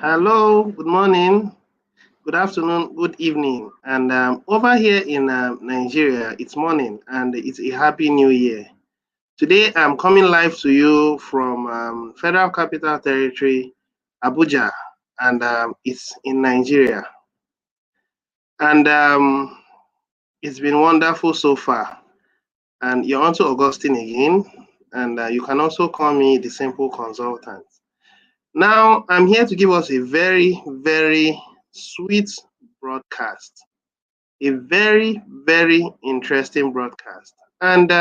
Hello, good morning, good afternoon, good evening. And over here in Nigeria, it's morning and it's a happy new year. Today, I'm coming live to you from Federal Capital Territory, Abuja, and it's in Nigeria. And it's been wonderful so far. And you're on to Augustine again, and you can also call me the Simple Consultant. Now, I'm here to give us a very, very sweet broadcast, a very, very interesting broadcast. And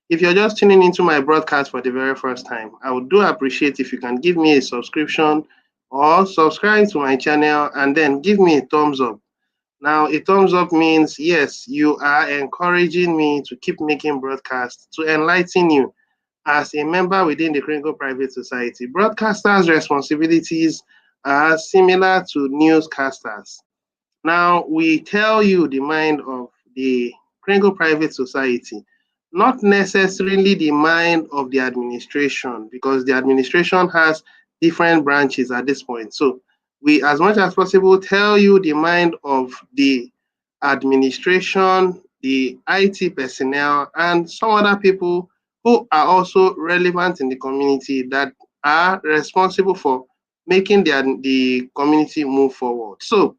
if you're just tuning into my broadcast for the very first time, I would do appreciate if you can give me a subscription or subscribe to my channel and then give me a thumbs up. Now, a thumbs up means yes, you are encouraging me to keep making broadcasts to enlighten you as a member within the Kringle Private Society. Broadcasters' responsibilities are similar to newscasters. Now, we tell you the mind of the Kringle Private Society, not necessarily the mind of the administration, because the administration has different branches at this point. So, we, as much as possible, tell you the mind of the administration, the IT personnel, and some other people who are also relevant in the community that are responsible for making the community move forward. So,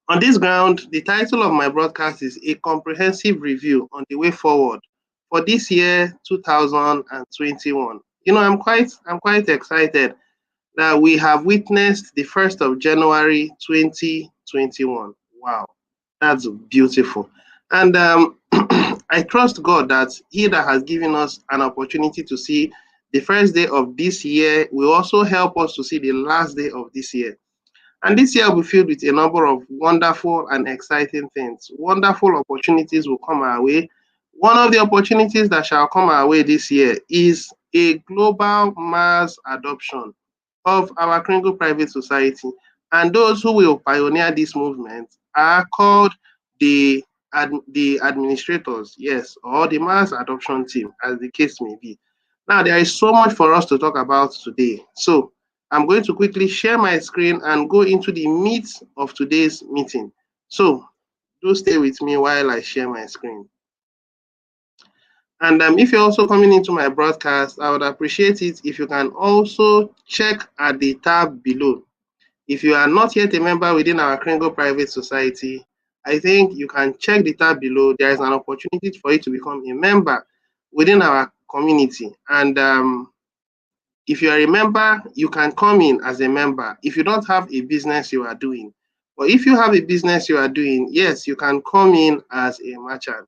on this ground, the title of my broadcast is A Comprehensive Review on the Way Forward for this year 2021. I'm quite excited that we have witnessed the 1st of January 2021. Wow, that's beautiful. And I trust God that He that has given us an opportunity to see the first day of this year will also help us to see the last day of this year. And this year will be filled with a number of wonderful and exciting things. Wonderful opportunities will come our way. One of the opportunities that shall come our way this year is a global mass adoption of our Kringle Private Society. And those who will pioneer this movement are called the, the administrators, yes, or the mass adoption team, as the case may be. Now, there is so much for us to talk about today. So, I'm going to quickly share my screen and go into the meat of today's meeting. So do stay with me while I share my screen. And if you're also coming into my broadcast, I would appreciate it if you can also check at the tab below. If you are not yet a member within our Kringle Private Society, I think you can check the tab below. There is an opportunity for you to become a member within our community. And if you are a member, you can come in as a member if you don't have a business you are doing. But if you have a business you are doing, yes, you can come in as a merchant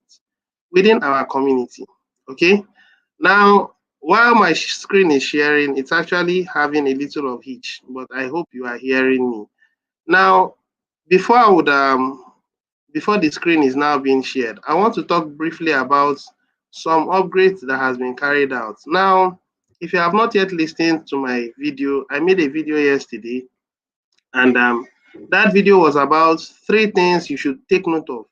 within our community. Okay. Now, while my screen is sharing, it's actually having a little of hitch, but I hope you are hearing me. Now, before I would before the screen is now being shared, I want to talk briefly about some upgrades that has been carried out. Now, if you have not yet listened to my video, I made a video yesterday, and that video was about 3 things you should take note of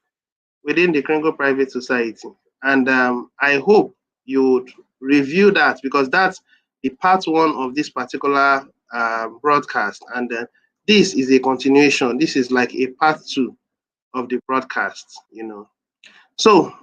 within the Kringle Private Society. And I hope you would review that because that's the part one of this particular broadcast. And this is a continuation. This is like a part two of the broadcast. So,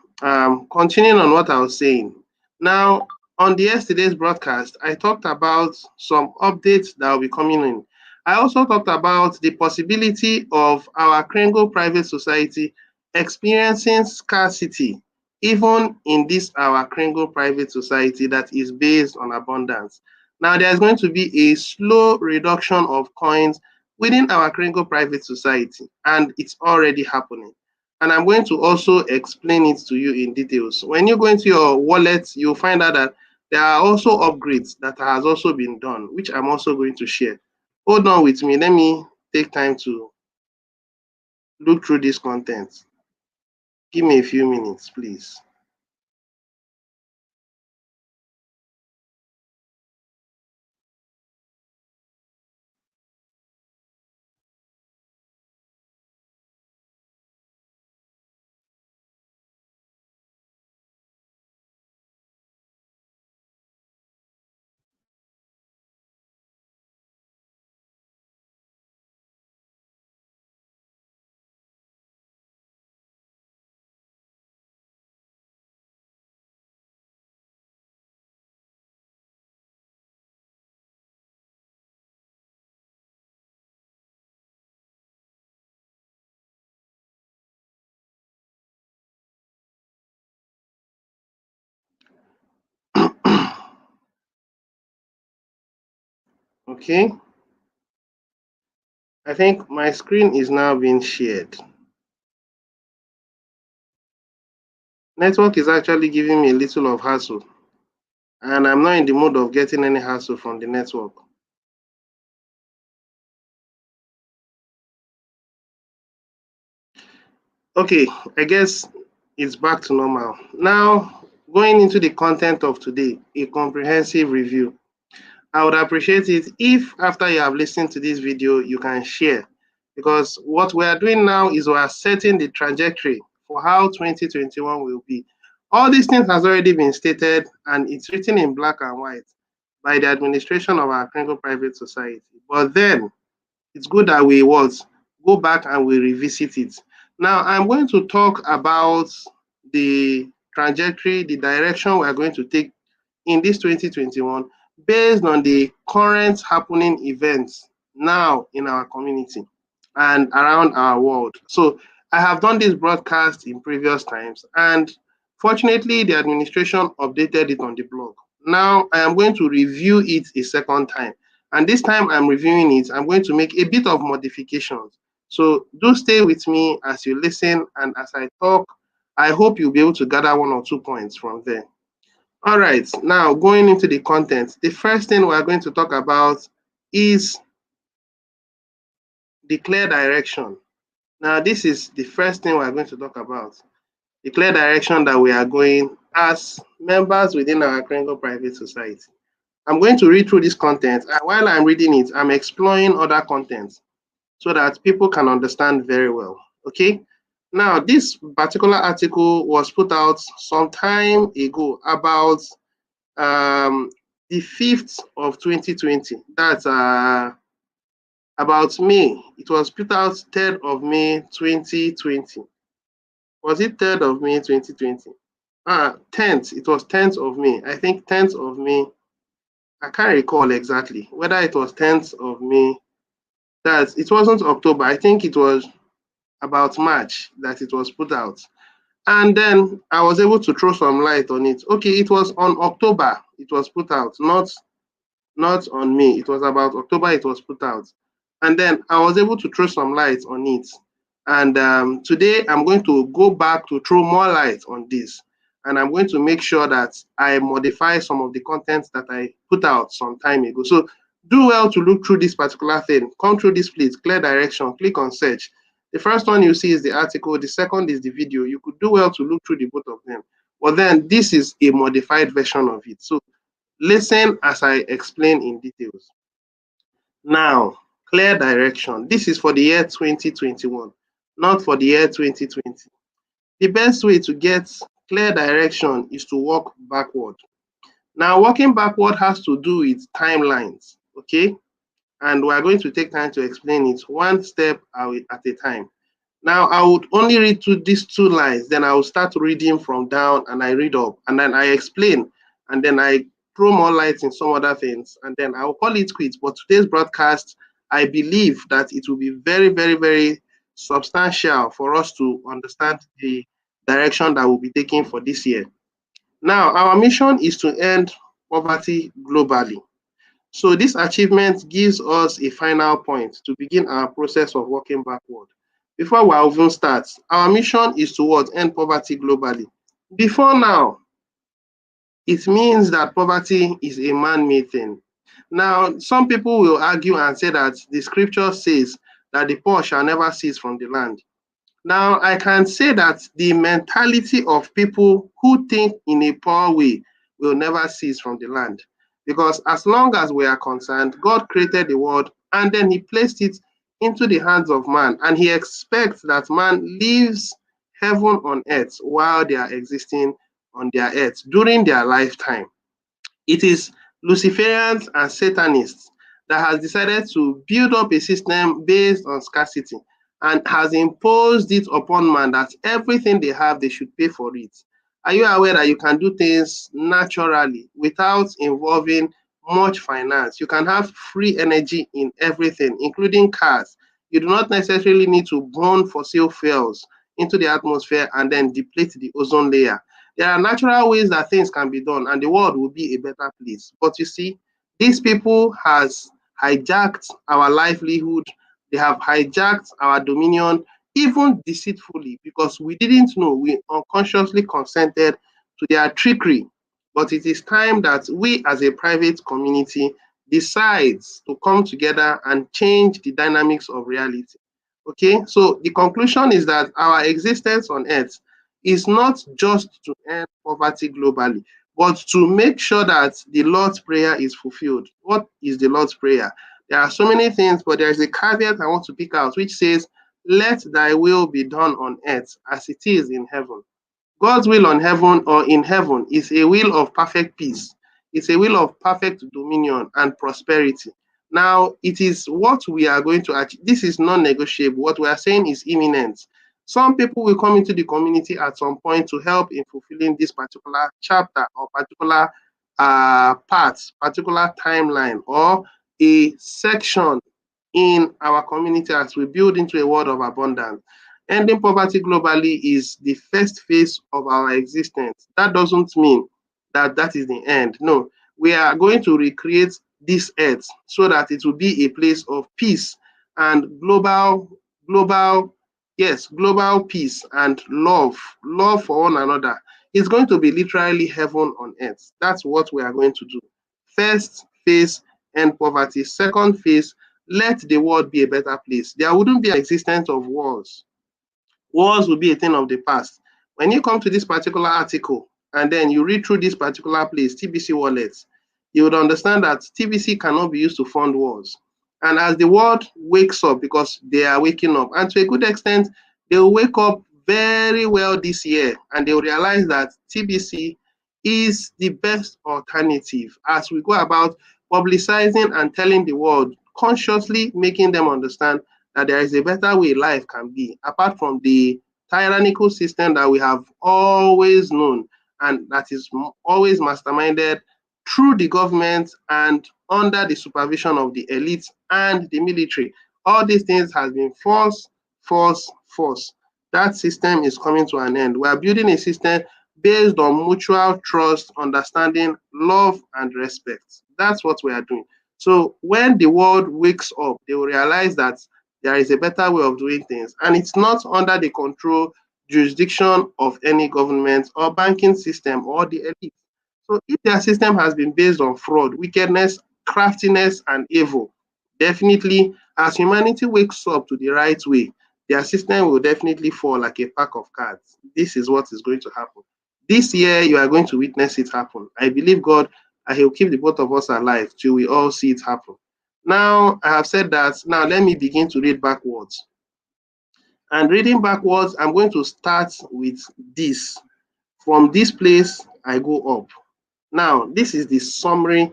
continuing on what I was saying. Now, on the yesterday's broadcast, I talked about some updates that will be coming in. I also talked about the possibility of our Kringle Private Society experiencing scarcity, even in this our Kringle Private Society that is based on abundance. Now, there's going to be a slow reduction of coins within our Kringle Private Society, and it's already happening. And I'm going to also explain it to you in details. When you go into your wallet, you'll find out that there are also upgrades that has also been done, which I'm also going to share. Hold on with me. Let me take time to look through this content. Give me a few minutes, please. Okay, I think my screen is now being shared. Network is actually giving me a little of hassle, and I'm not in the mood of getting any hassle from the network. Okay, I guess it's back to normal. Now, going into the content of today, a comprehensive review. I would appreciate it if after you have listened to this video, you can share. Because what we are doing now is we are setting the trajectory for how 2021 will be. All these things has already been stated and it's written in black and white by the administration of our Kringle Private Society. But then it's good that we go back and we revisit it. Now I'm going to talk about the trajectory, the direction we are going to take in this 2021 based on the current happening events now in our community and around our world. So I have done this broadcast in previous times, and fortunately, the administration updated it on the blog. Now I am going to review it a second time. And this time I'm reviewing it, I'm going to make a bit of modifications. So do stay with me as you listen and as I talk. I hope you'll be able to gather one or two points from there. All right, now going into the content, the first thing we're going to talk about is the clear direction. Now, this is the first thing we're going to talk about, the clear direction that we are going as members within our Kringle Private Society. I'm going to read through this content, and while I'm reading it, I'm exploring other content so that people can understand very well. Okay. Now, this particular article was put out some time ago, about um, the 5th of 2020. That's about May. It was put out 3rd of May 2020. Was it 3rd of May 2020? 10th. It was 10th of May. I think 10th of May. I can't recall exactly whether it was 10th of May. That it wasn't October. I think it was about March that it was put out. And then I was able to throw some light on it. Okay, it was on October it was put out, not on May. It was about October it was put out. And then I was able to throw some light on it. And today I'm going to go back to throw more light on this. And I'm going to make sure that I modify some of the contents that I put out some time ago. So do well to look through this particular thing. Come through this, please. Clear direction. Click on search. The first one you see is the article. The second is the video. You could do well to look through the both of them. But then this is a modified version of it. So listen as I explain in details. Now, clear direction. This is for the year 2021, not for the year 2020. The best way to get clear direction is to walk backward. Now, walking backward has to do with timelines, okay? And we're going to take time to explain it one step at a time. Now, I would only read through these two lines, then I will start reading from down and I read up, and then I explain, and then I throw more light in some other things, and then I'll call it quits. But today's broadcast, I believe that it will be very, very, very substantial for us to understand the direction that we'll be taking for this year. Now, our mission is to end poverty globally. So this achievement gives us a final point to begin our process of working backward. Before we even start, our mission is towards end poverty globally. Before now, it means that poverty is a man-made thing. Now, some people will argue and say that the scripture says that the poor shall never cease from the land. Now, I can say that the mentality of people who think in a poor way will never cease from the land. Because as long as we are concerned, God created the world and then he placed it into the hands of man. And he expects that man lives heaven on earth while they are existing on their earth during their lifetime. It is Luciferians and Satanists that has decided to build up a system based on scarcity and has imposed it upon man that everything they have, they should pay for it. Are you aware that you can do things naturally without involving much finance? You can have free energy in everything, including cars. You do not necessarily need to burn fossil fuels into the atmosphere and then deplete the ozone layer. There are natural ways that things can be done and the world will be a better place. But you see, these people hijacked our livelihood, they have hijacked our dominion, even deceitfully, because we didn't know, we unconsciously consented to their trickery. But it is time that we as a private community decides to come together and change the dynamics of reality. Okay, so the conclusion is that our existence on earth is not just to end poverty globally, but to make sure that the Lord's Prayer is fulfilled. What is the Lord's Prayer? There are so many things, but there is a caveat I want to pick out, which says, let thy will be done on earth as it is in heaven. God's will on heaven or in heaven is a will of perfect peace. It's a will of perfect dominion and prosperity. Now, it is what we are going to achieve. This is non-negotiable. What we are saying is imminent. Some people will come into the community at some point to help in fulfilling this particular chapter or particular part, particular timeline, or a section in our community as we build into a world of abundance. Ending poverty globally is the first phase of our existence. That doesn't mean that that is the end. No, we are going to recreate this earth so that it will be a place of peace and global, yes, global peace and love for one another. It's going to be literally heaven on earth. That's what we are going to do. First phase, end poverty. Second phase, let the world be a better place. There wouldn't be an existence of wars. Wars will be a thing of the past. When you come to this particular article and then you read through this particular place, TBC wallets, you would understand that TBC cannot be used to fund wars. And as the world wakes up, because they are waking up, and to a good extent, they will wake up very well this year and they will realize that TBC is the best alternative as we go about publicizing and telling the world, consciously making them understand that there is a better way life can be, apart from the tyrannical system that we have always known and that is always masterminded through the government and under the supervision of the elites and the military. All these things has been force, force, force. That system is coming to an end. We are building a system based on mutual trust, understanding, love, and respect. That's what we are doing. So when the world wakes up, they will realize that there is a better way of doing things, and it's not under the control, jurisdiction of any government or banking system or the elite. So if their system has been based on fraud, wickedness, craftiness, and evil, definitely as humanity wakes up to the right way, their system will definitely fall like a pack of cards. This is what is going to happen. This year, you are going to witness it happen. I believe God, and He'll keep the both of us alive till we all see it happen. Now, I have said that. Now, let me begin to read backwards. And reading backwards, I'm going to start with this. From this place, I go up. Now, this is the summary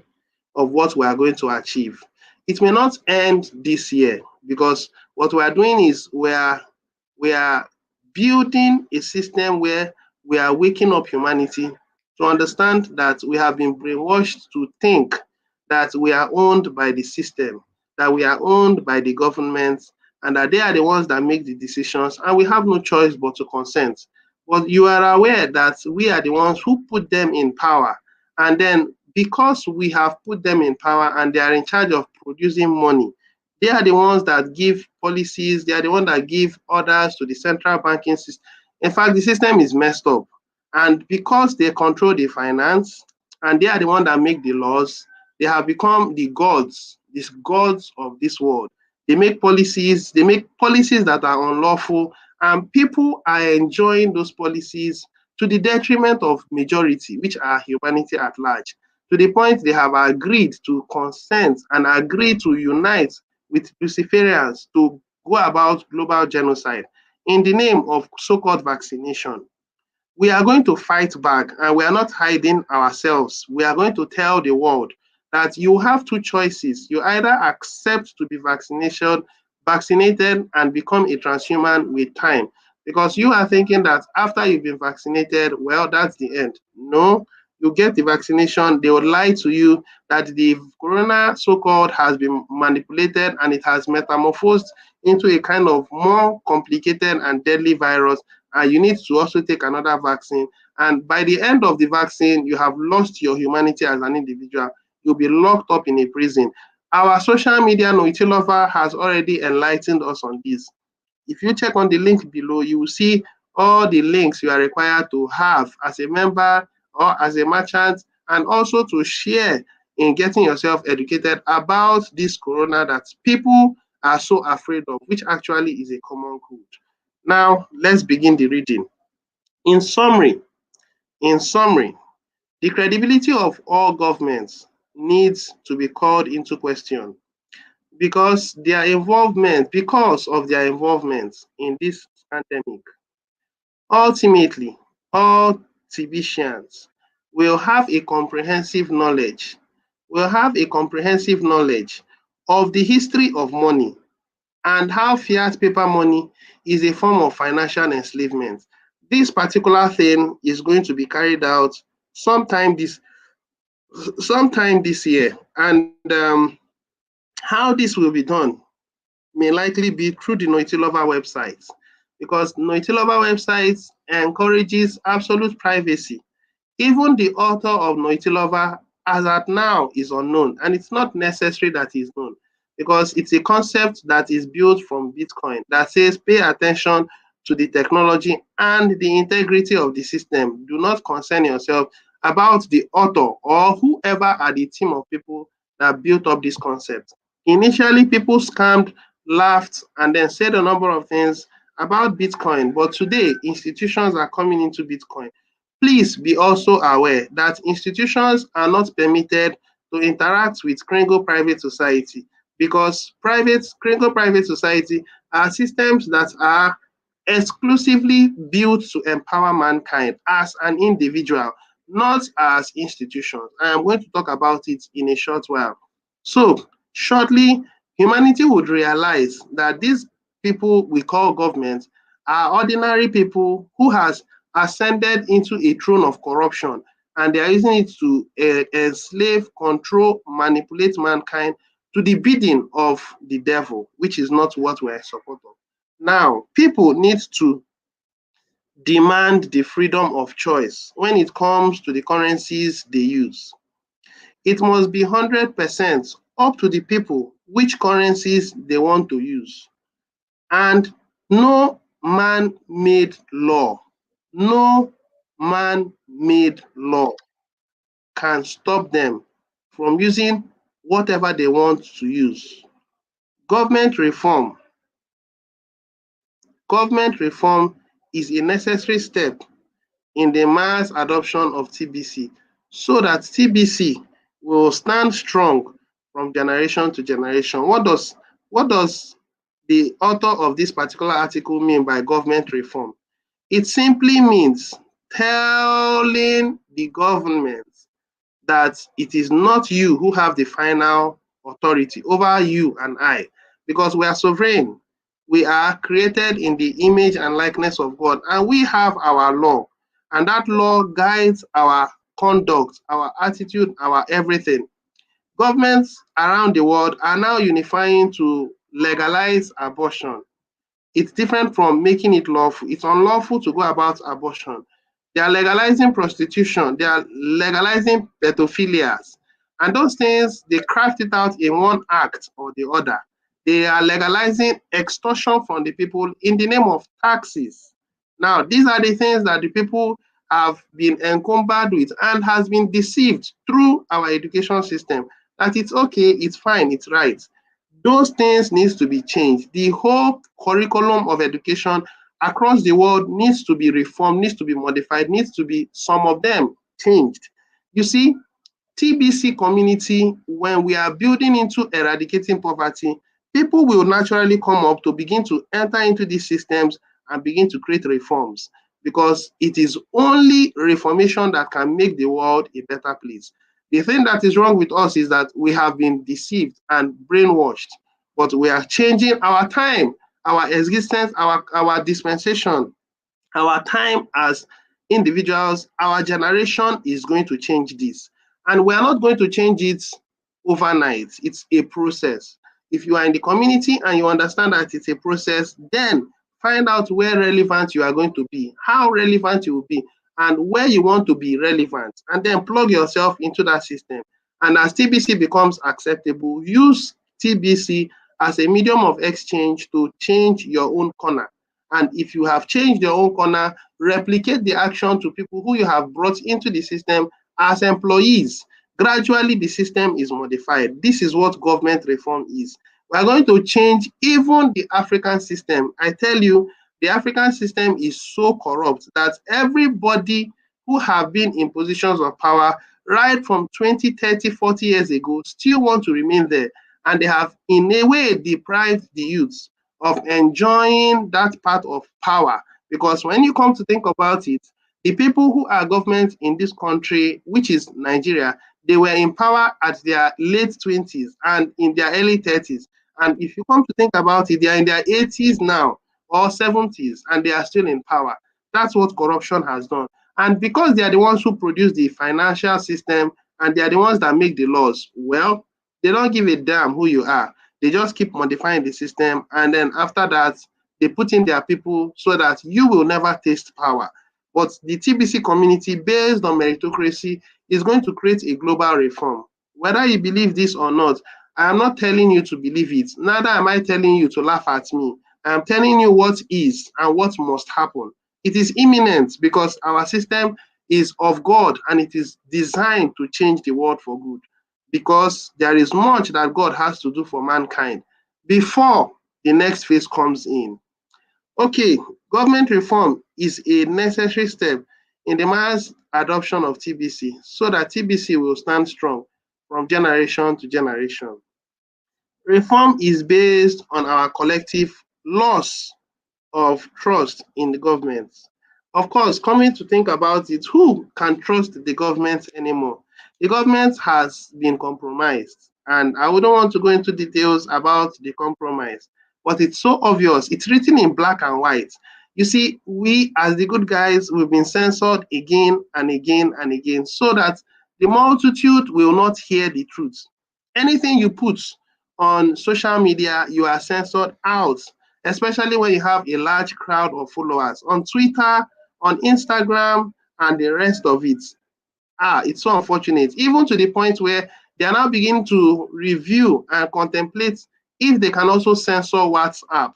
of what we are going to achieve. It may not end this year because what we are doing is we are building a system where we are waking up humanity to understand that we have been brainwashed to think that we are owned by the system, that we are owned by the government, and that they are the ones that make the decisions, and we have no choice but to consent. But you are aware that we are the ones who put them in power. And then because we have put them in power and they are in charge of producing money, they are the ones that give policies, they are the ones that give orders to the central banking system. In fact, the system is messed up. And because they control the finance and they are the ones that make the laws, they have become the gods, these gods of this world. They make policies that are unlawful, and people are enjoying those policies to the detriment of majority, which are humanity at large, to the point they have agreed to consent and agree to unite with Luciferians to go about global genocide in the name of so-called vaccination. We are going to fight back, and we are not hiding ourselves. We are going to tell the world that you have two choices. You either accept to be vaccinated and become a transhuman with time, because you are thinking that after you've been vaccinated, well, that's the end. No, you get the vaccination, they will lie to you that the corona so-called has been manipulated and it has metamorphosed into a kind of more complicated and deadly virus, and you need to also take another vaccine. And by the end of the vaccine, you have lost your humanity as an individual. You'll be locked up in a prison. Our social media Lover has already enlightened us on this. If you check on the link below, you will see all the links you are required to have as a member or as a merchant, and also to share in getting yourself educated about this corona that people are so afraid of, which actually is a common cold. Now, let's begin the reading. In summary, in summary, the credibility of all governments needs to be called into question because of their involvement in this pandemic. Ultimately, all Tibetians will have a comprehensive knowledge, of the history of money and how fiat paper money is a form of financial enslavement. This particular thing is going to be carried out sometime this year, and how this will be done may likely be through the Lover website, because Lover website encourages absolute privacy. Even the author of Lover, as at now, is unknown, and it's not necessary that he's known, because it's a concept that is built from Bitcoin that says pay attention to the technology and the integrity of the system. Do not concern yourself about the author or whoever are the team of people that built up this concept. Initially, people scammed, laughed, and then said a number of things about Bitcoin, but today institutions are coming into Bitcoin. Please be also aware that institutions are not permitted to interact with Kringle Private Society, because Kringle Private Society are systems that are exclusively built to empower mankind as an individual, not as institutions. I am going to talk about it in a short while. So, shortly, humanity would realize that these people we call government are ordinary people who has ascended into a throne of corruption, and they are using it to enslave, control, manipulate mankind to the bidding of the devil, which is not what we're in support of. Now, people need to demand the freedom of choice when it comes to the currencies they use. It must be 100% up to the people which currencies they want to use. And no man-made law, no man-made law can stop them from using whatever they want to use. Government reform Government reform is a necessary step in the mass adoption of TBC, so that TBC will stand strong from generation to generation. What does the author of this particular article mean by government reform? It simply means telling the government that it is not you who have the final authority over you and I, because we are sovereign. We are created in the image and likeness of God, and we have our law, and that law guides our conduct, our attitude, our everything. Governments around the world are now unifying to legalize abortion. It's different from making it lawful. It's unlawful to go about abortion. They are legalizing prostitution. They are legalizing pedophilias. And those things, they craft it out in one act or the other. They are legalizing extortion from the people in the name of taxes. Now, these are the things that the people have been encumbered with and has been deceived through our education system, that it's okay, it's fine, it's right. Those things needs to be changed. The whole curriculum of education across the world needs to be reformed, needs to be modified, needs to be, some of them, changed. You see, TBC community, when we are building into eradicating poverty, people will naturally come up to begin to enter into these systems and begin to create reforms, because it is only reformation that can make the world a better place. The thing that is wrong with us is that we have been deceived and brainwashed, but we are changing our time, our existence, our dispensation, our time as individuals. Our generation is going to change this. And we are not going to change it overnight. It's a process. If you are in the community and you understand that it's a process, then find out where relevant you are going to be, how relevant you will be, and where you want to be relevant, and then plug yourself into that system. And as TBC becomes acceptable, use TBC as a medium of exchange to change your own corner. And if you have changed your own corner, replicate the action to people who you have brought into the system as employees. Gradually, the system is modified. This is what government reform is. We are going to change even the African system. I tell you, the African system is so corrupt that everybody who have been in positions of power right from 20, 30, 40 years ago still want to remain there. And they have, in a way, deprived the youths of enjoying that part of power. Because when you come to think about it, the people who are government in this country, which is Nigeria, they were in power at their late 20s and in their early 30s. And if you come to think about it, they are in their 80s now or 70s and they are still in power. That's what corruption has done. And because they are the ones who produce the financial system and they are the ones that make the laws, well, they don't give a damn who you are. They just keep modifying the system. And then after that, they put in their people so that you will never taste power. But the TBC community, based on meritocracy, is going to create a global reform. Whether you believe this or not, I am not telling you to believe it. Neither am I telling you to laugh at me. I am telling you what is and what must happen. It is imminent because our system is of God and it is designed to change the world for good. Because there is much that God has to do for mankind before the next phase comes in. Okay, government reform is a necessary step in the mass adoption of TBC so that TBC will stand strong from generation to generation. Reform is based on our collective loss of trust in the government. Of course, coming to think about it, who can trust the government anymore? The government has been compromised, and I wouldn't want to go into details about the compromise, but it's so obvious. It's written in black and white. You see, we as the good guys, we've been censored again and again and again so that the multitude will not hear the truth. Anything you put on social media, you are censored out, especially when you have a large crowd of followers on Twitter, on Instagram, and the rest of it. It's so unfortunate, even to the point where they are now beginning to review and contemplate if they can also censor WhatsApp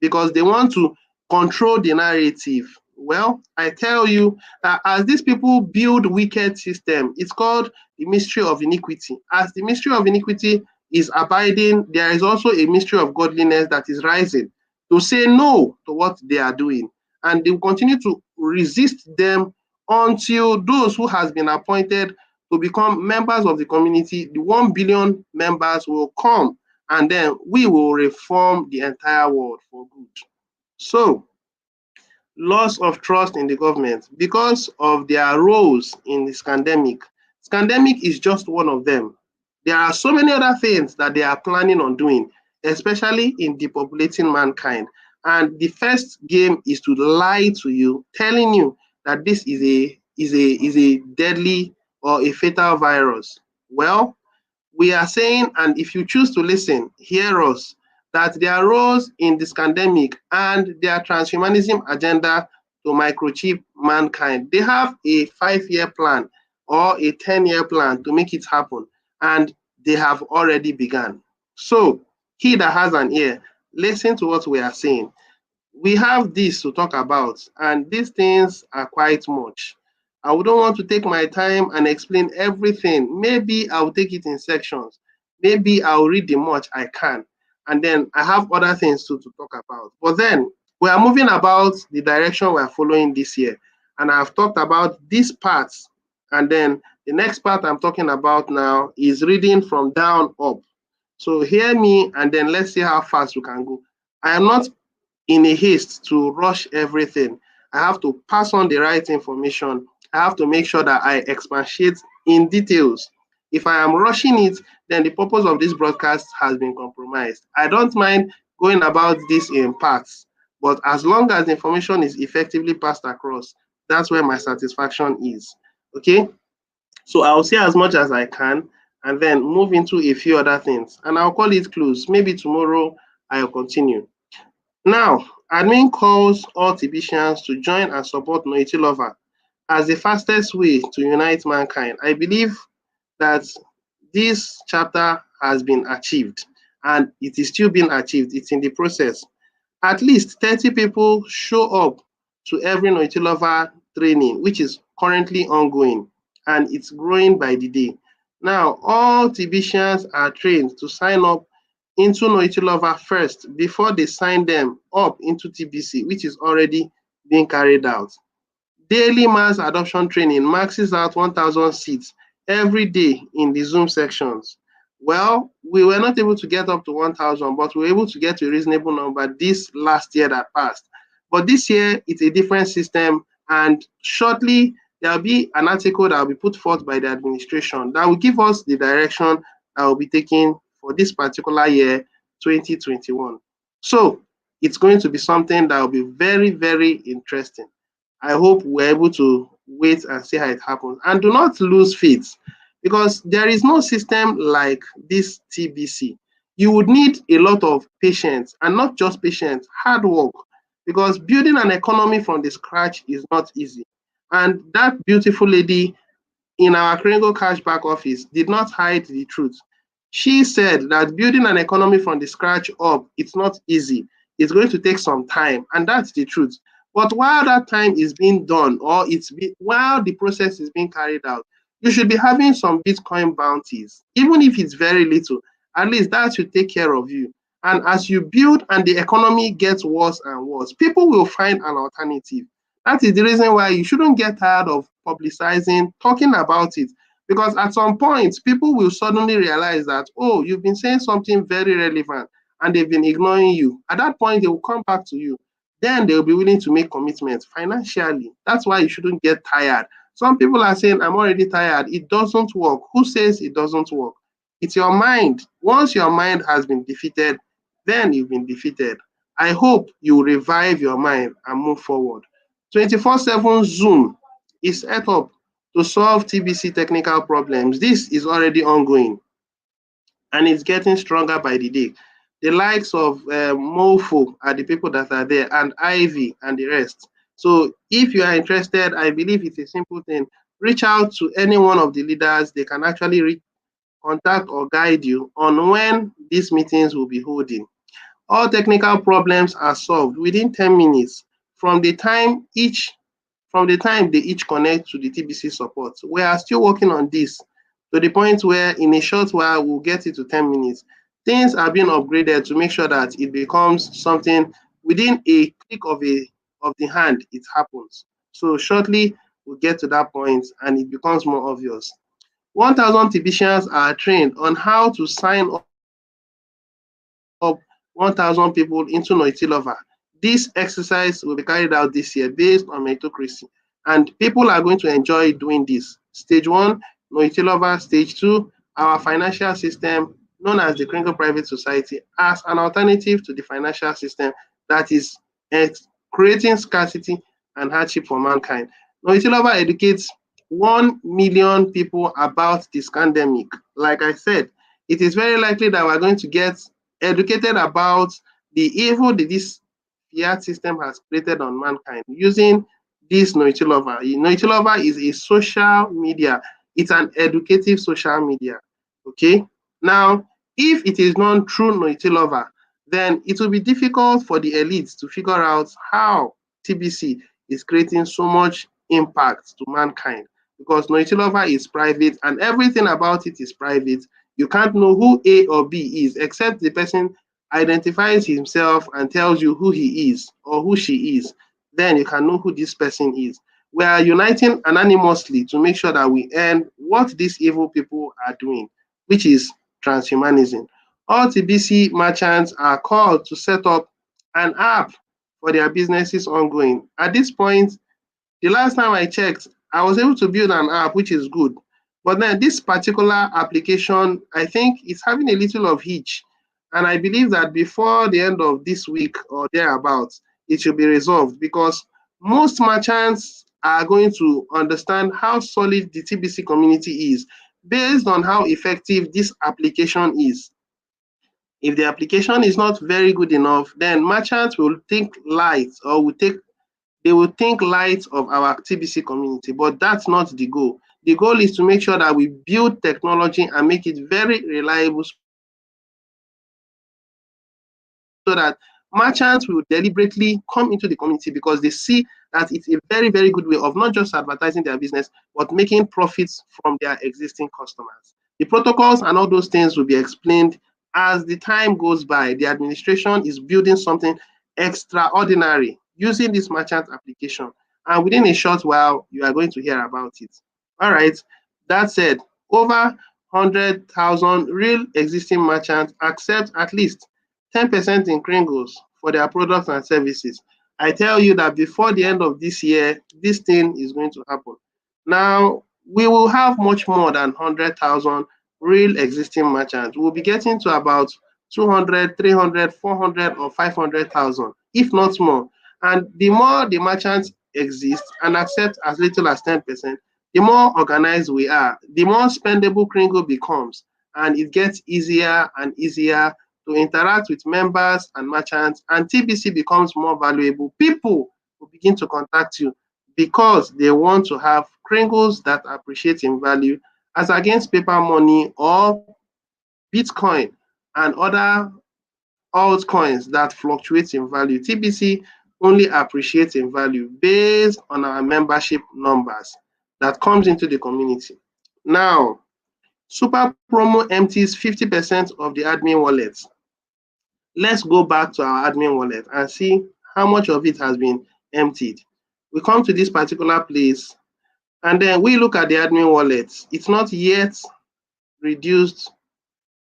because they want to control the narrative. Well, I tell you that as these people build wicked system, it's called the mystery of iniquity. As the mystery of iniquity is abiding, there is also a mystery of godliness that is rising to say no to what they are doing. And they will continue to resist them until those who has been appointed to become members of the community, the 1 billion members will come, and then we will reform the entire world for good. So, loss of trust in the government because of their roles in this pandemic. This pandemic is just one of them. There are so many other things that they are planning on doing, especially in depopulating mankind. And the first game is to lie to you, telling you that this is a deadly or a fatal virus. Well, we are saying, and if you choose to listen, hear us, that their roles in this pandemic and their transhumanism agenda to microchip mankind, they have a 5-year plan or a 10-year plan to make it happen, and they have already begun. So, he that has an ear, listen to what we are saying. We have this to talk about, and these things are quite much. I wouldn't want to take my time and explain everything. Maybe I'll take it in sections. Maybe I'll read the much I can. And then I have other things to talk about. But then we are moving about the direction we are following this year. And I've talked about these parts. And then the next part I'm talking about now is reading from down up. So hear me and then let's see how fast we can go. I am not in a haste to rush everything. I have to pass on the right information. I have to make sure that I expatiate in details. If I am rushing it, then the purpose of this broadcast has been compromised. I don't mind going about this in parts, but as long as the information is effectively passed across, that's where my satisfaction is. Okay? So I'll say as much as I can and then move into a few other things. And I'll call it close. Maybe tomorrow I'll continue. Now, admin calls all Tibetians to join and support Noiti Lover as the fastest way to unite mankind. I believe that this chapter has been achieved and it is still being achieved. It's in the process. At least 30 people show up to every Noitilova training, which is currently ongoing, and it's growing by the day. Now, all TBCians are trained to sign up into Noitilova first before they sign them up into TBC, which is already being carried out. Daily mass adoption training maxes out 1,000 seats every day in the Zoom sections. Well, we were not able to get up to 1,000, but we were able to get to a reasonable number this last year that passed. But this year, it's a different system, and shortly, there will be an article that will be put forth by the administration that will give us the direction that will be taken for this particular year, 2021. So, it's going to be something that will be very, very interesting. I hope we're able to wait and see how it happens. And do not lose faith because there is no system like this TBC. You would need a lot of patience and not just patience, hard work because building an economy from the scratch is not easy. And that beautiful lady in our Kringle cashback office did not hide the truth. She said that building an economy from the scratch up, it's not easy. It's going to take some time, and that's the truth. But while that time is being done, or while the process is being carried out, you should be having some Bitcoin bounties, even if it's very little. At least that should take care of you. And as you build and the economy gets worse and worse, people will find an alternative. That is the reason why you shouldn't get tired of publicizing, talking about it, because at some point, people will suddenly realize that, oh, you've been saying something very relevant and they've been ignoring you. At that point, they will come back to you. Then they'll be willing to make commitments financially. That's why you shouldn't get tired. Some people are saying, I'm already tired. It doesn't work. Who says it doesn't work? It's your mind. Once your mind has been defeated, then you've been defeated. I hope you revive your mind and move forward. 24/7 Zoom is set up to solve TBC technical problems. This is already ongoing and it's getting stronger by the day. The likes of Mofo are the people that are there, and Ivy and the rest. So if you are interested, I believe it's a simple thing. Reach out to any one of the leaders. They can actually contact or guide you on when these meetings will be holding. All technical problems are solved within 10 minutes from the time they each connect to the TBC support. We are still working on this to the point where in a short while we'll get it to 10 minutes. Things are being upgraded to make sure that it becomes something within a click of the hand, it happens. So shortly we'll get to that point and it becomes more obvious. 1,000 TBCians are trained on how to sign up 1,000 people into Noitilova. This exercise will be carried out this year based on meritocracy, and people are going to enjoy doing this. Stage one, Noitilova. Stage two, our financial system, known as the Kringle Private Society, as an alternative to the financial system that is creating scarcity and hardship for mankind. Noitilova educates 1 million people about this pandemic. Like I said, it is very likely that we're going to get educated about the evil that this fiat system has created on mankind using this Noitilova. Noitilova is a social media. It's an educative social media. Okay. Now, if it is not through Noitilova, then it will be difficult for the elites to figure out how TBC is creating so much impact to mankind because Noitilova is private and everything about it is private. You can't know who A or B is except the person identifies himself and tells you who he is or who she is. Then you can know who this person is. We are uniting anonymously to make sure that we end what these evil people are doing, which is transhumanism. All TBC merchants are called to set up an app for their businesses ongoing. At this point, the last time I checked, I was able to build an app, which is good. But then this particular application, I think it's having a little of hitch. And I believe that before the end of this week or thereabouts, it should be resolved because most merchants are going to understand how solid the TBC community is based on how effective this application is. If the application is not very good enough, then merchants will think light or will think light of our TBC community, but that's not the goal. The goal is to make sure that we build technology and make it very reliable so that merchants will deliberately come into the community because they see that it's a very, very good way of not just advertising their business, but making profits from their existing customers. The protocols and all those things will be explained as the time goes by. The administration is building something extraordinary using this merchant application. And within a short while, you are going to hear about it. All right. That said, over 100,000 real existing merchants accept at least 10% in Kringles for their products and services. I tell you that before the end of this year, this thing is going to happen. Now, we will have much more than 100,000 real existing merchants. We'll be getting to about 200, 300, 400, or 500,000, if not more. And the more the merchants exist and accept as little as 10%, the more organized we are, the more spendable Kringle becomes, and it gets easier and easier to interact with members and merchants, and TBC becomes more valuable. People will begin to contact you because they want to have Kringles that appreciate in value as against paper money or Bitcoin and other altcoins that fluctuate in value. TBC only appreciates in value based on our membership numbers that comes into the community. Now, Super Promo empties 50% of the admin wallet. Let's go back to our admin wallet and see how much of it has been emptied. We come to this particular place and then we look at the admin wallet. It's not yet reduced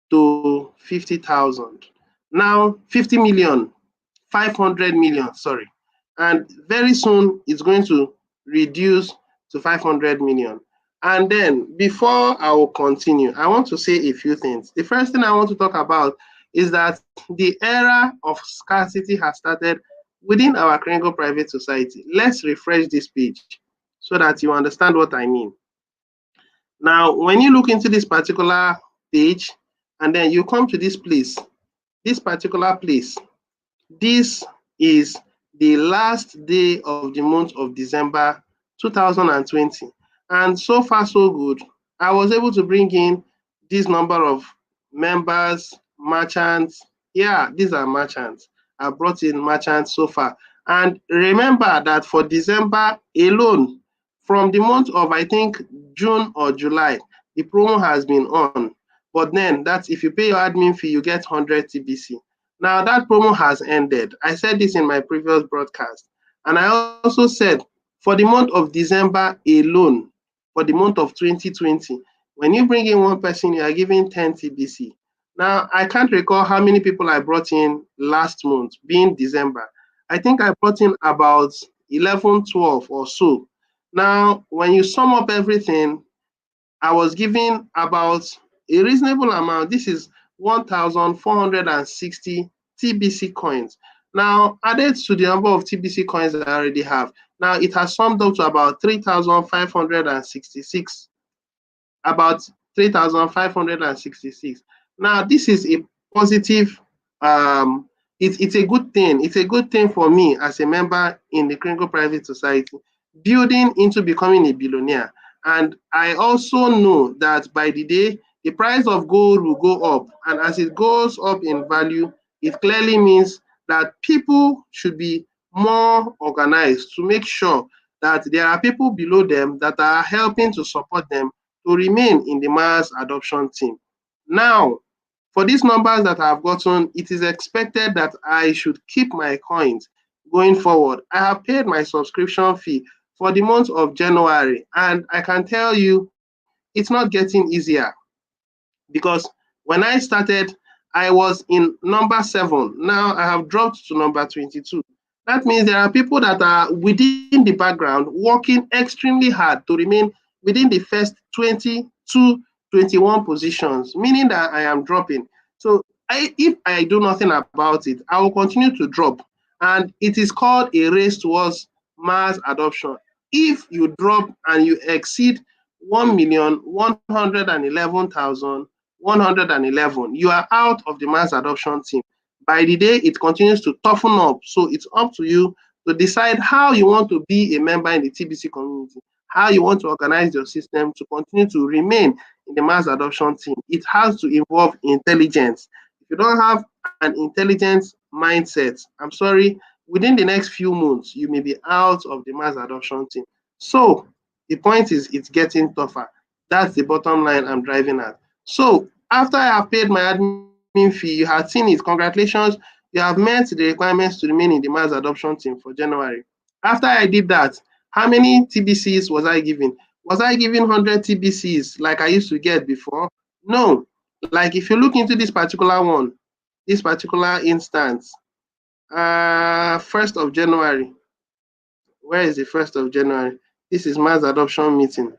to 50,000. Now, 50 million, 500 million, sorry. And very soon it's going to reduce to 500 million. And then before I will continue, I want to say a few things. The first thing I want to talk about is that the era of scarcity has started within our Kringle Private Society. Let's refresh this page so that you understand what I mean. Now, when you look into this particular page, and then you come to this place, this particular place, this is the last day of the month of December 2020. And so far, so good. I was able to bring in this number of members, merchants. Yeah, these are merchants. I brought in merchants so far. And remember that for December alone, from the month of, I think, June or July, the promo has been on. But then that's if you pay your admin fee, you get 100 TBC. Now that promo has ended. I said this in my previous broadcast. And I also said for the month of December alone, for the month of 2020, when you bring in one person, you are giving 10 TBC. Now, I can't recall how many people I brought in last month, being December. I think I brought in about 11, 12 or so. Now, when you sum up everything, I was giving about a reasonable amount. This is 1,460 TBC coins. Now, added to the number of TBC coins that I already have, now it has summed up to about 3,566. About 3,566. Now, this is a positive, it's a good thing. It's a good thing for me as a member in the Kringle Private Society, building into becoming a billionaire. And I also know that by the day, the price of gold will go up. And as it goes up in value, it clearly means that people should be more organized to make sure that there are people below them that are helping to support them to remain in the mass adoption team. Now, for these numbers that I've gotten, it is expected that I should keep my coins going forward. I have paid my subscription fee for the month of January, and I can tell you it's not getting easier because when I started, I was in number 7. Now I have dropped to number 22. That means there are people that are within the background working extremely hard to remain within the first 20 to 21 positions, meaning that I am dropping. So if I do nothing about it, I will continue to drop. And it is called a race towards mass adoption. If you drop and you exceed 1,111,111, you are out of the mass adoption team. By the day, it continues to toughen up. So it's up to you to decide how you want to be a member in the TBC community, how you want to organize your system to continue to remain in the mass adoption team. It has to involve intelligence. If you don't have an intelligent mindset, I'm sorry, within the next few months, you may be out of the mass adoption team. So the point is, it's getting tougher. That's the bottom line I'm driving at. So after I have paid my admin fee, you had seen it. Congratulations, you have met the requirements to remain in the mass adoption team for January. After I did that, how many TBCs was I given? Was I given 100 TBCs like I used to get before? No. Like if you look into this particular one, this particular instance, 1st of January. Where is the 1st of January? This is mass adoption meeting.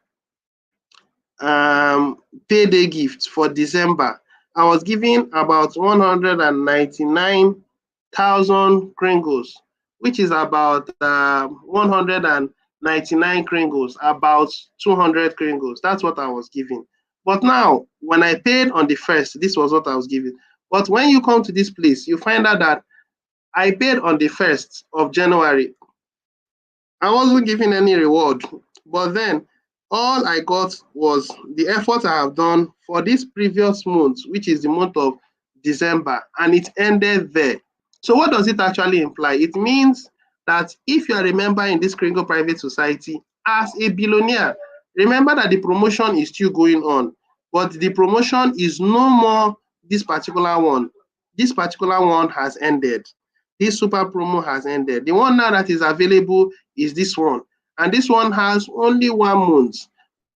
Payday gift for December. I was given about 199,000 kringles, which is about 199 kringles, about 200 kringles. That's what I was given. But now, when I paid on the 1st, this was what I was given. But when you come to this place, you find out that I paid on the 1st of January. I wasn't given any reward, but then all I got was the effort I have done for this previous month, which is the month of December, and it ended there. So what does it actually imply? It means that if you are a member in this Kringle Private Society as a billionaire, remember that the promotion is still going on, but the promotion is no more this particular one. This particular one has ended. This super promo has ended. The one now that is available is this one. And this one has only 1 month.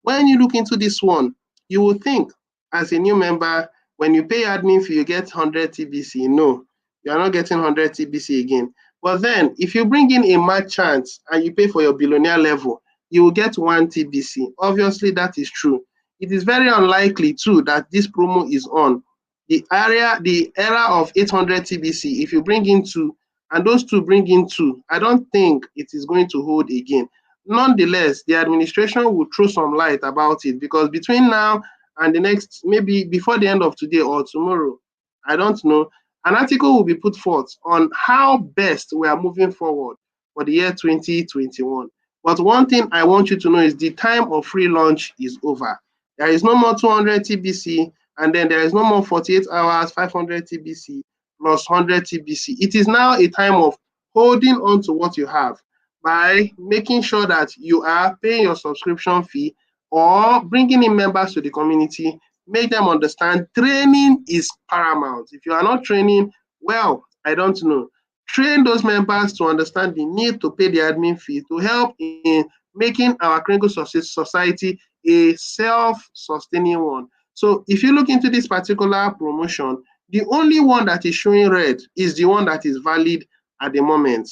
When you look into this one, you will think as a new member, when you pay admin fee, you get 100 TBC. No, you are not getting 100 TBC again. But then if you bring in a merchant and you pay for your billionaire level, you will get 1 TBC. Obviously, that is true. It is very unlikely too that this promo is on. The era of 800 TBC, if you bring in 2, and those 2 bring in 2, I don't think it is going to hold again. Nonetheless, the administration will throw some light about it, because between now and the next, maybe before the end of today or tomorrow, I don't know, an article will be put forth on how best we are moving forward for the year 2021. But one thing I want you to know is the time of free lunch is over. There is no more 200 TBC, and then there is no more 48 hours, 500 TBC plus 100 TBC. It is now a time of holding on to what you have by making sure that you are paying your subscription fee or bringing in members to the community. Make them understand training is paramount. If you are not training, well, I don't know. Train those members to understand the need to pay the admin fee to help in making our Kringle Society a self-sustaining one. So if you look into this particular promotion, the only one that is showing red is the one that is valid at the moment.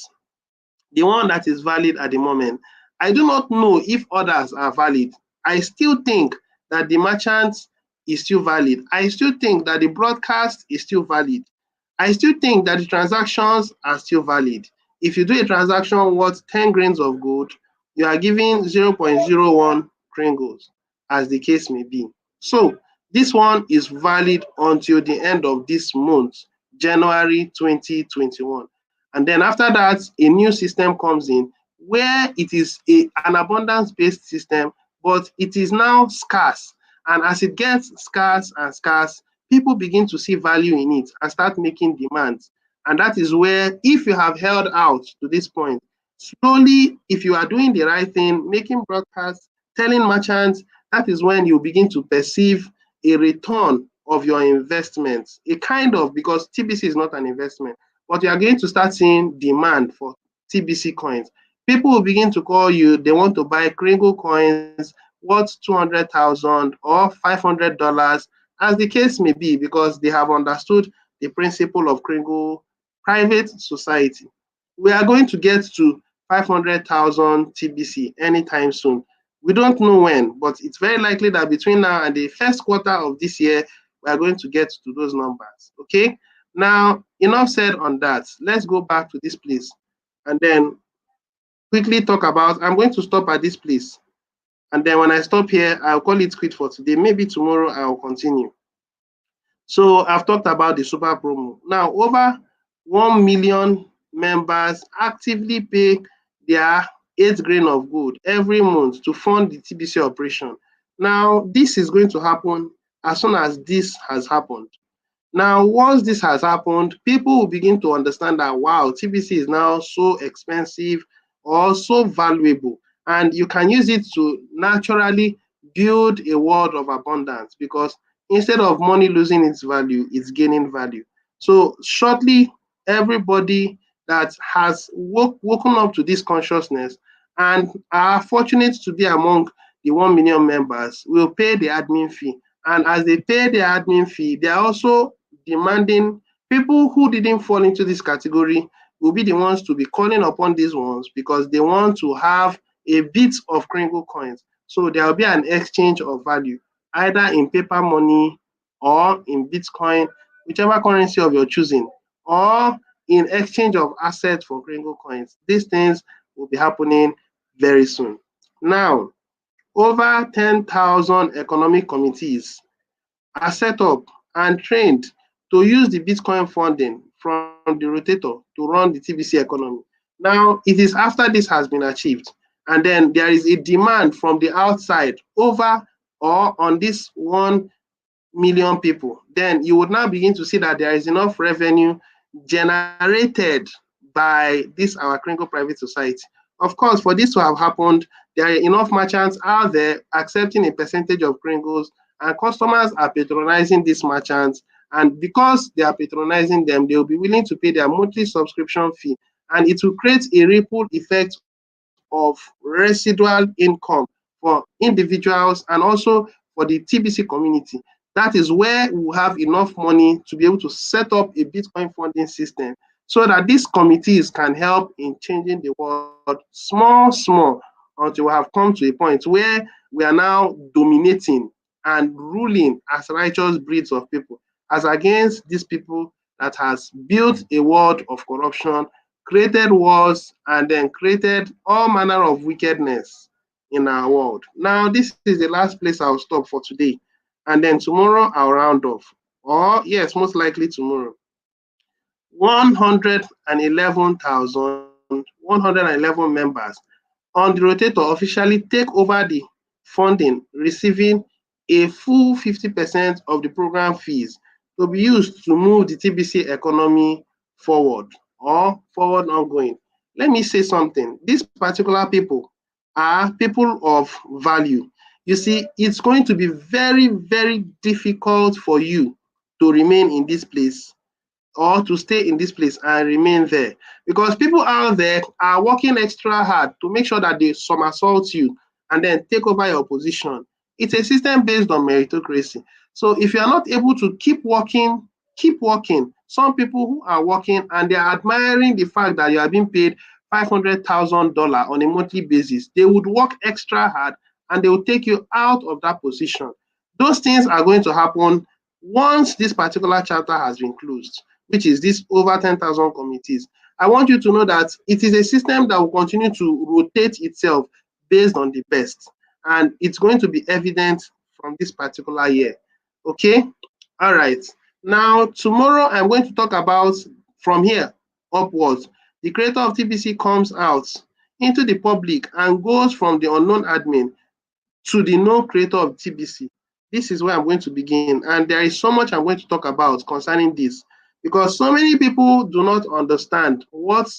The one that is valid at the moment. I do not know if others are valid. I still think that the merchant is still valid. I still think that the broadcast is still valid. I still think that the transactions are still valid. If you do a transaction worth 10 grains of gold, you are giving 0.01 kringles, as the case may be. So this one is valid until the end of this month, January 2021. And then after that, a new system comes in where it is an abundance-based system, but it is now scarce. And as it gets scarce and scarce, people begin to see value in it and start making demands. And that is where, if you have held out to this point, slowly, if you are doing the right thing, making broadcasts, telling merchants, that is when you begin to perceive a return of your investment. A kind of, because TBC is not an investment, but you are going to start seeing demand for TBC coins. People will begin to call you, they want to buy Kringle coins worth 200,000 or $500, as the case may be, because they have understood the principle of Kringle Private Society. We are going to get to 500,000 TBC anytime soon. We don't know when, but it's very likely that between now and the first quarter of this year, we are going to get to those numbers. Okay? Now, enough said on that. Let's go back to this place and then quickly talk about, I'm going to stop at this place. And then when I stop here, I'll call it quit for today. Maybe tomorrow I'll continue. So I've talked about the super promo. Now, over 1 million members actively pay their 8 grain of gold every month to fund the TBC operation. Now, this is going to happen as soon as this has happened. Now, once this has happened, people will begin to understand that, wow, TBC is now so expensive or so valuable, and you can use it to naturally build a world of abundance, because instead of money losing its value, it's gaining value. So, shortly, everybody that has woken up to this consciousness and are fortunate to be among the 1 million members will pay the admin fee. And as they pay the admin fee, they are also demanding people who didn't fall into this category will be the ones to be calling upon these ones, because they want to have a bit of Kringle coins. So there will be an exchange of value, either in paper money or in Bitcoin, whichever currency of your choosing, or in exchange of assets for Kringle coins. These things will be happening very soon. Now, over 10,000 economic committees are set up and trained to use the Bitcoin funding from the rotator to run the TBC economy. Now, it is after this has been achieved, and then there is a demand from the outside over or on this 1 million people, then you would now begin to see that there is enough revenue generated by this our Kringle private society. Of course, for this to have happened, there are enough merchants out there accepting a percentage of Kringles, and customers are patronizing these merchants. And because they are patronizing them, they will be willing to pay their monthly subscription fee. And it will create a ripple effect of residual income for individuals and also for the TBC community. That is where we will have enough money to be able to set up a Bitcoin funding system so that these committees can help in changing the world small, until we have come to a point where we are now dominating and ruling as righteous breeds of people, as against these people that has built a world of corruption, created wars, and then created all manner of wickedness in our world. Now, this is the last place I'll stop for today. And then tomorrow I'll round off. Or, yes, most likely tomorrow. 111,111 members on the rotator officially take over the funding, receiving a full 50% of the program fees to be used to move the TBC economy forward or forward ongoing. Let me say something. These particular people are people of value. You see, it's going to be very difficult for you to remain in this place or to stay in this place and remain there, because people out there are working extra hard to make sure that they somersault you and then take over your position. It's a system based on meritocracy. So if you are not able to keep working, keep working. Some people who are working and they are admiring the fact that you are being paid $500,000 on a monthly basis, they would work extra hard and they will take you out of that position. Those things are going to happen once this particular chapter has been closed, which is this over 10,000 committees. I want you to know that it is a system that will continue to rotate itself based on the best. And it's going to be evident from this particular year. Okay? All right. Now, tomorrow I'm going to talk about from here upwards. The creator of TBC comes out into the public and goes from the unknown admin to the known creator of TBC. This is where I'm going to begin. And there is so much I'm going to talk about concerning this, because so many people do not understand what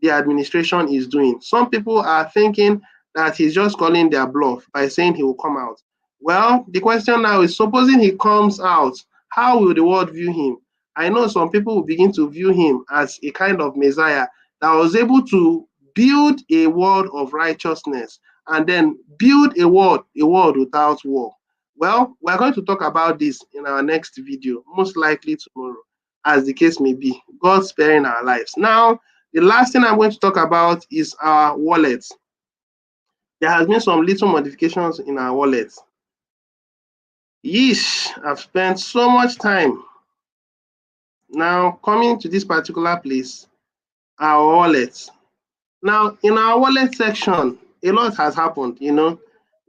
the administration is doing. Some people are thinking that he's just calling their bluff by saying he will come out. Well, the question now is, supposing he comes out, how will the world view him? I know some people will begin to view him as a kind of messiah that was able to build a world of righteousness and then build a world without war. Well, we're going to talk about this in our next video, most likely tomorrow, as the case may be, God sparing our lives. Now, the last thing I'm going to talk about is our wallets. There has been some little modifications in our wallets. Yeesh, I've spent so much time now coming to this particular place, our wallets. Now, in our wallet section, a lot has happened, you know.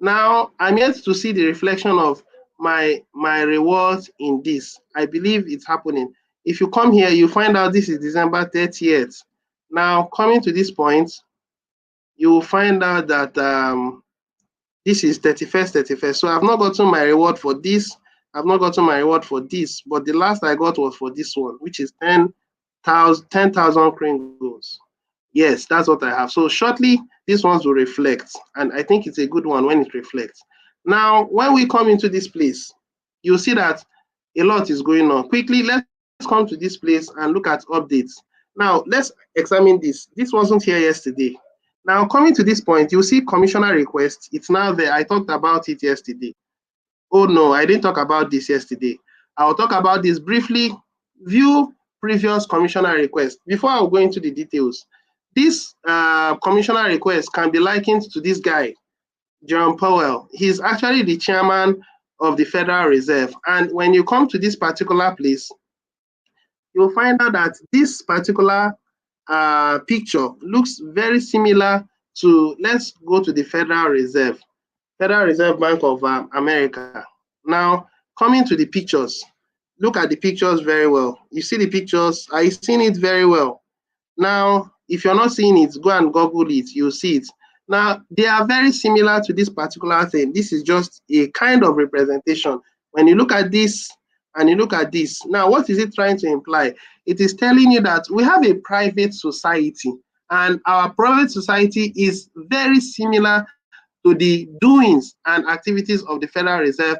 Now, I'm yet to see the reflection of my rewards in this. I believe it's happening. If you come here, you find out this is December 30th. Now, coming to this point, you will find out that this is 31st, 31st. So I've not gotten my reward for this. I've not gotten my reward for this, but the last I got was for this one, which is 10,000 kringles. Yes, that's what I have. So shortly, these ones will reflect, and I think it's a good one when it reflects. Now, when we come into this place, you'll see that a lot is going on. Quickly, let's come to this place and look at updates. Now, let's examine this. This wasn't here yesterday. Now, coming to this point, you'll see commissioner request. It's now there. I talked about it yesterday. Oh no, I didn't talk about this yesterday. I'll talk about this briefly. View previous commissioner request. Before I'll go into the details, this commissioner request can be likened to this guy, Jerome Powell. He's actually the chairman of the Federal Reserve. And when you come to this particular place, you'll find out that this particular picture looks very similar to, let's go to the Federal Reserve Bank of America. Now, coming to the pictures, look at the pictures very well. You see the pictures, are you seeing it very well? Now, if you're not seeing it, go and Google it, you'll see it. Now, they are very similar to this particular thing. This is just a kind of representation. When you look at this and you look at this, now what is it trying to imply? It is telling you that we have a private society, and our private society is very similar to the doings and activities of the Federal Reserve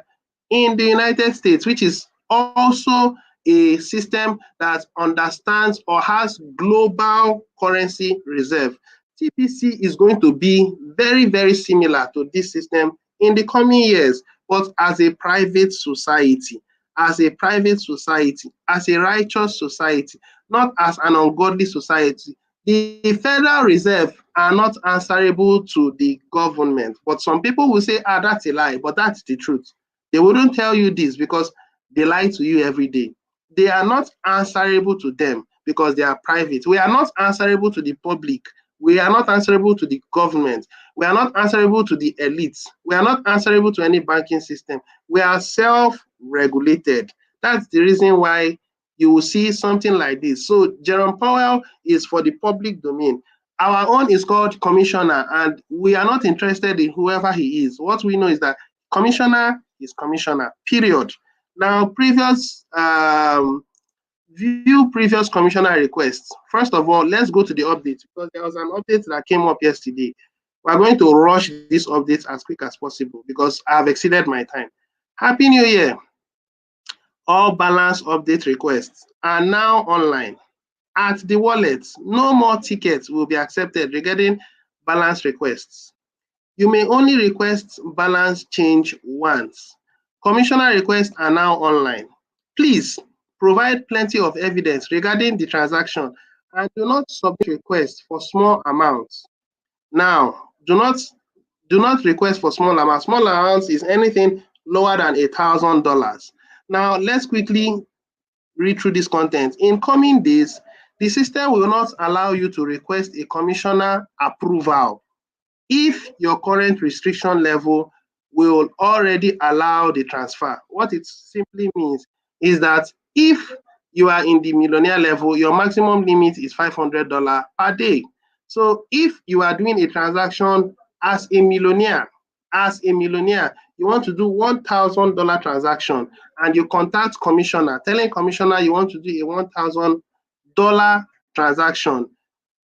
in the United States, which is also a system that understands or has global currency reserve. TPC is going to be very, very similar to this system in the coming years, but as a private society, as a private society, as a righteous society, not as an ungodly society. The Federal Reserve are not answerable to the government, but some people will say, that's a lie, but that's the truth. They wouldn't tell you this because they lie to you every day. They are not answerable to them because they are private. We are not answerable to the public. We are not answerable to the government. We are not answerable to the elites. We are not answerable to any banking system. We are self-regulated. That's the reason why you will see something like this. So Jerome Powell is for the public domain. Our own is called commissioner, and we are not interested in whoever he is. What we know is that commissioner is commissioner, period. Now, view previous commissioner requests. First of all, let's go to the update because there was an update that came up yesterday. We're going to rush this update as quick as possible because I've exceeded my time. Happy New Year. All balance update requests are now online. At the wallet, no more tickets will be accepted regarding balance requests. You may only request balance change once. Commissioner requests are now online. Please provide plenty of evidence regarding the transaction and do not submit requests for small amounts. Now, do not request for small amounts. Small amounts is anything lower than $1,000. Now, let's quickly read through this content. In coming days, the system will not allow you to request a commissioner approval if your current restriction level will already allow the transfer. What it simply means is that if you are in the millionaire level, your maximum limit is $500 per day. So if you are doing a transaction as a millionaire, you want to do $1,000 transaction and you contact commissioner, telling commissioner you want to do a $1,000 transaction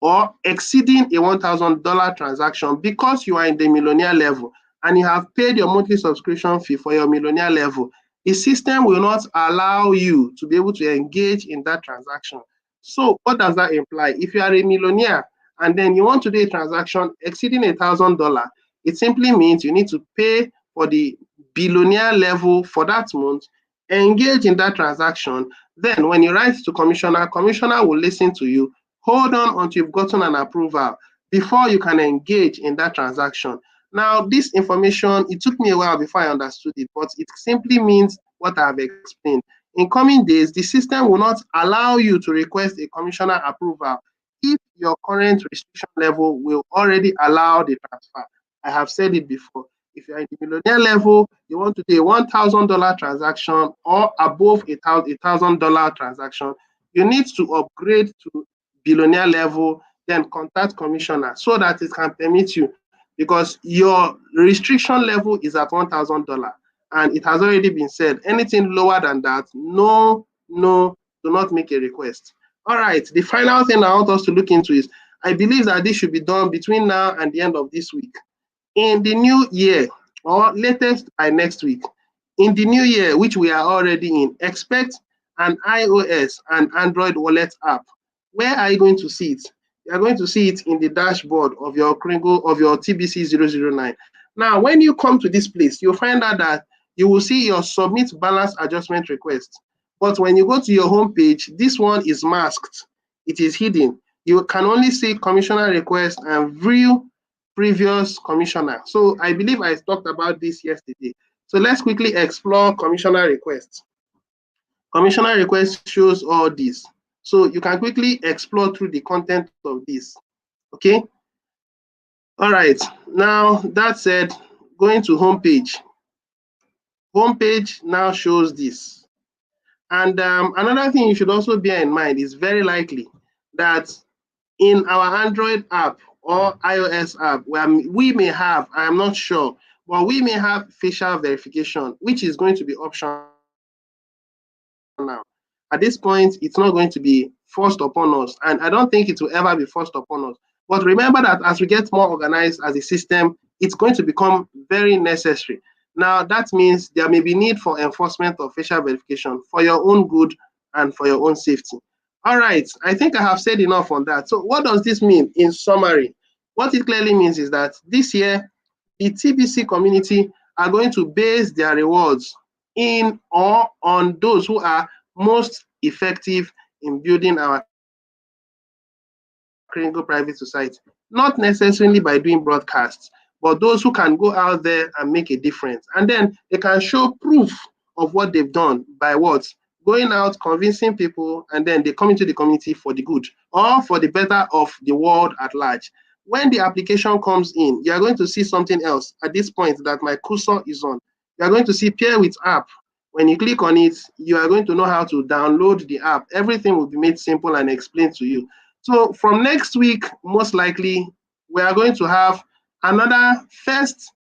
or exceeding a $1,000 transaction because you are in the millionaire level and you have paid your monthly subscription fee for your millionaire level, the system will not allow you to be able to engage in that transaction. So what does that imply? If you are a millionaire and then you want to do a transaction exceeding $1,000, it simply means you need to pay for the billionaire level for that month, engage in that transaction. Then when you write to commissioner will listen to you. Hold on until you've gotten an approval before you can engage in that transaction. Now, this information, it took me a while before I understood it, but it simply means what I've explained. In coming days, the system will not allow you to request a commissioner approval if your current restriction level will already allow the transfer. I have said it before. If you're in the millionaire level, you want to do a $1,000 transaction or above $1,000 transaction, you need to upgrade to billionaire level then contact commissioner so that it can permit you, because your restriction level is at $1,000 and it has already been said anything lower than that, no, no, do not make a request. All right, the final thing I want us to look into is, I believe that this should be done between now and the end of this week. In the new year, or latest by next week, in the new year, which we are already in, expect an iOS and Android wallet app. Where are you going to see it? You are going to see it in the dashboard of your Kringle, of your TBC 009. Now, when you come to this place, you'll find out that you will see your submit balance adjustment request. But when you go to your home page, this one is masked. It is hidden. You can only see commissioner request and view previous commissioner. So I believe I talked about this yesterday. So let's quickly explore commissioner requests. Commissioner request shows all this. So you can quickly explore through the content of this. Okay. All right. Now that said, going to homepage. Homepage now shows this. And another thing you should also bear in mind is very likely that in our Android app or iOS app, where we may have, I am not sure, but we may have facial verification, which is going to be optional. At this point, it's not going to be forced upon us, and I don't think it will ever be forced upon us. But remember that as we get more organized as a system, it's going to become very necessary. Now, that means there may be need for enforcement of facial verification for your own good and for your own safety. All right, I think I have said enough on that. So what does this mean in summary? What it clearly means is that this year, the TBC community are going to base their rewards in or on those who are most effective in building our Kringle private society, not necessarily by doing broadcasts, but those who can go out there and make a difference. And then they can show proof of what they've done by what? Going out, convincing people, and then they come into the community for the good or for the better of the world at large. When the application comes in, you are going to see something else at this point that my cursor is on. You are going to see pair with app. When you click on it, you are going to know how to download the app. Everything will be made simple and explained to you. So from next week, most likely, we are going to have another first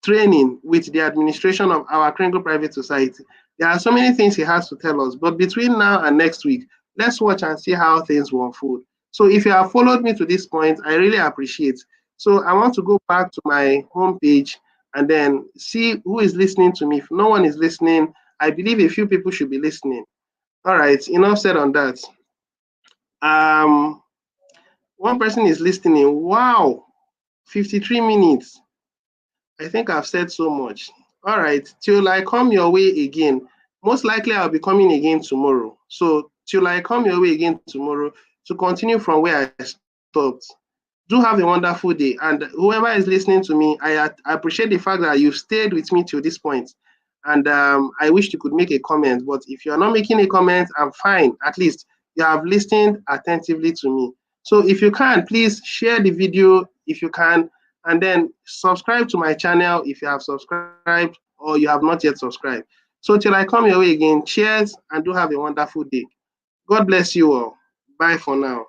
training with the administration of our Kringle Private Society. There are so many things he has to tell us, but between now and next week, let's watch and see how things will unfold. So if you have followed me to this point, I really appreciate. So I want to go back to my homepage and then see who is listening to me. If no one is listening, I believe a few people should be listening. All right, enough said on that. One person is listening. Wow, 53 minutes. I think I've said so much. All right, till I come your way again. Most likely I'll be coming again tomorrow. So till I come your way again tomorrow to continue from where I stopped. Do have a wonderful day. And whoever is listening to me, I appreciate the fact that you've stayed with me till this point. And I wish you could make a comment. But if you're not making a comment, I'm fine. At least you have listened attentively to me. So if you can, please share the video if you can, and then subscribe to my channel if you have subscribed or you have not yet subscribed. So till I come your way again, cheers and do have a wonderful day. God bless you all. Bye for now.